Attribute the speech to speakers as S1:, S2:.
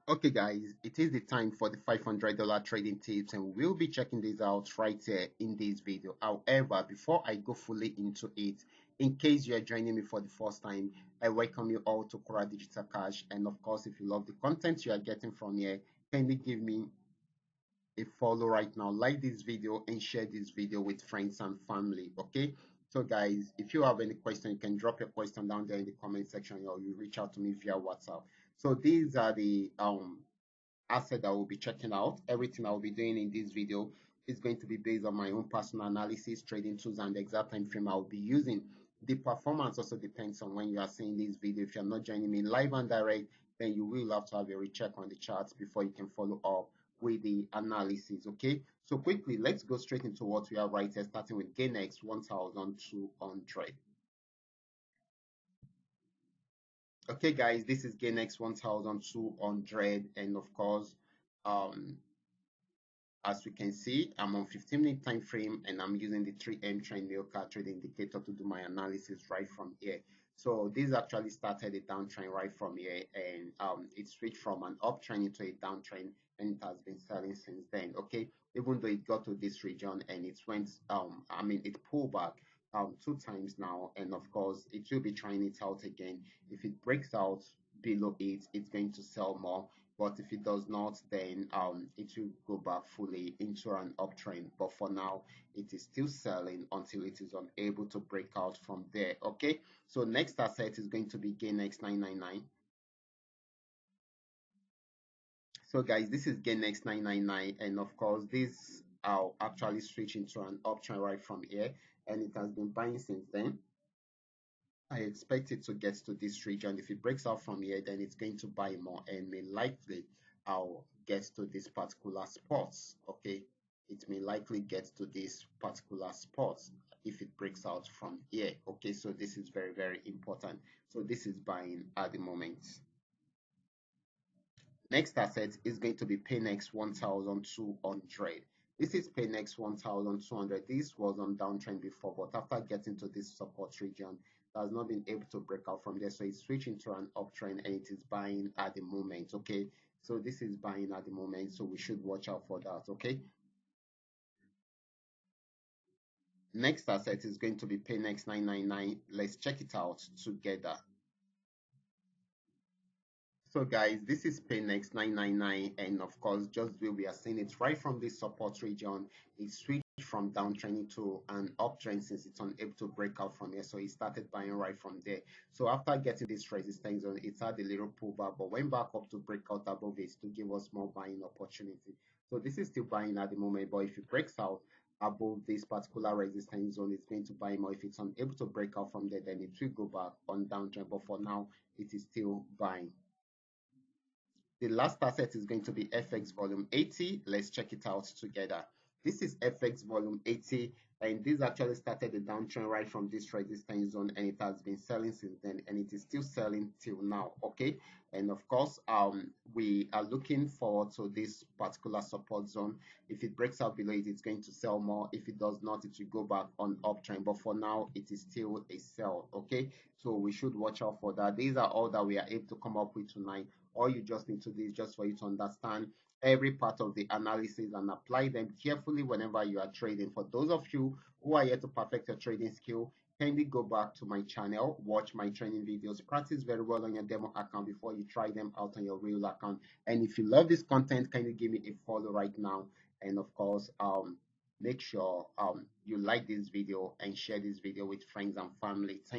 S1: Okay, guys, it is the time for the $500 trading tips, and we'll be checking this out right here in this video. However, before I go fully into it, in case you are joining me for the first time, I welcome you all to Qora Digital Cash. And of course, if you love the content you are getting from here, kindly give me a follow right now, like this video, and share this video with friends and family. Okay, so guys, if you have any question, you can drop your question down there in the comment section, or you reach out to me via WhatsApp. So these are the asset that we'll be checking out. Everything I'll be doing in this video is going to be based on my own personal analysis, trading tools, and the exact time frame I'll be using. The performance also depends on when you are seeing this video. If you're not joining me live and direct, then you will have to have a recheck on the charts before you can follow up with the analysis. Okay, so quickly, let's go straight into what we are right here, starting with GainX 1200. Okay, guys, this is GainX 1200, and of course, um, as we can see, I'm on 15-minute time frame, and I'm using the 3M trend Milka trade indicator to do my analysis right from here. So this actually started a downtrend right from here, and it switched from an uptrend into a downtrend, and it has been selling since then. Okay, even though it got to this region and it went, it pulled back two times now, and of course it will be trying it out again. If it breaks out below it, it's going to sell more, but if it does not, then it will go back fully into an uptrend. But for now, it is still selling until it is unable to break out from there. Okay, so next asset is going to be GainX 999. So guys, this is GainX 999, and of course this I'll actually switch into an uptrend right from here, and it has been buying since then. I expect it to get to this region. If it breaks out from here, then it's going to buy more, and may likely I'll get to this particular spot. Okay, it may likely get to this particular spot if it breaks out from here. Okay, so this is very, very important. So this is buying at the moment. Next asset is going to be Paynex 1200. This is Paynex 1200. This was on downtrend before, but after getting to this support region, it has not been able to break out from there. So it's switching to an uptrend, and it is buying at the moment. Okay, so this is buying at the moment, so we should watch out for that. Okay, next asset is going to be Paynex 999. Let's check it out together. So guys, this is Paynex 999, and of course, just the way we are seeing it right from this support region, it switched from downtrend to an uptrend since it's unable to break out from here. So it started buying right from there. So after getting this resistance zone, it's had a little pullback, but went back up to break out above it to give us more buying opportunity. So this is still buying at the moment, but if it breaks out above this particular resistance zone, it's going to buy more. If it's unable to break out from there, then it will go back on downtrend, but for now, it is still buying. The last asset is going to be FX volume 80. Let's check it out together. This is FX volume 80, and this actually started the downtrend right from this resistance zone, and it has been selling since then, and it is still selling till now. Okay, and of course, we are looking forward to this particular support zone. If it breaks out below it, it's going to sell more. If it does not, it will go back on uptrend, but for now, it is still a sell. Okay, so we should watch out for that. These are all that we are able to come up with tonight. All you just need to do is just for you to understand every part of the analysis and apply them carefully whenever you are trading. For those of you who are here to perfect your trading skill, kindly go back to my channel, watch my training videos, practice very well on your demo account before you try them out on your real account. And if you love this content, kindly give me a follow right now. And of course, make sure you like this video and share this video with friends and family. Thank